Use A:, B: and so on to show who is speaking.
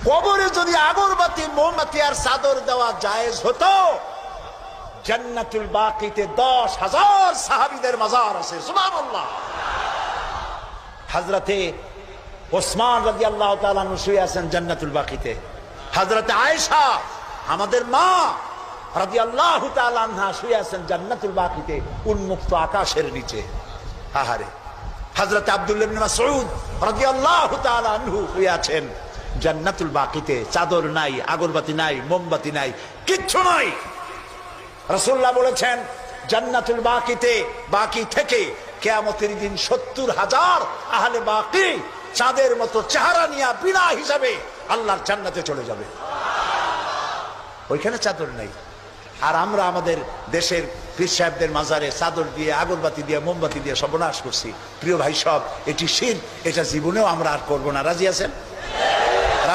A: কবরে যদি আগরবাতি মোমবাতি আর চাদর দেওয়া জায়েজ হতো, জান্নাতুল বাকিতে 10,000 সাহাবীদের মাজার আছে। সুবহানাল্লাহ। হযরতে ওসমান রাদিয়াল্লাহু তাআলা আনহু শুয়ে আছেন জান্নাতুল বাকিতে। হযরতে আয়েশা আমাদের মা রাদিয়াল্লাহু তাআলা আনহা শুয়ে আছেন জান্নাতুল বাকিতে উন্মুক্ত আকাশের নিচে। আহারে। হযরতে আব্দুল্লাহ ইবনে মাসউদ রাদিয়াল্লাহু তাআলা আনহু শুয়ে আছেন জান্নাতুল বাকিতে। চাদর নাই, আগরবাতি নাই, মোমবাতি নাই, কিচ্ছু নাই। রাসূলুল্লাহ বলেছেন জান্নাতুল বাকিতে, বাকি থেকে কিয়ামতের দিন 70,000 আহলে বাকি চাঁদের মতো চেহারা নিয়ে বিনা হিসাবে আল্লাহর জান্নাতে চলে যাবে। ওইখানে চাদর নাই। আর আমরা আমাদের দেশের পীর সাহেবদের মাজারে চাদর দিয়ে, আগরবাতি দিয়ে, মোমবাতি দিয়ে সর্বনাশ করছি। প্রিয় ভাই সব, এটি শিরক, এটা জীবনেও আমরা আর করবো না। রাজি আছেন?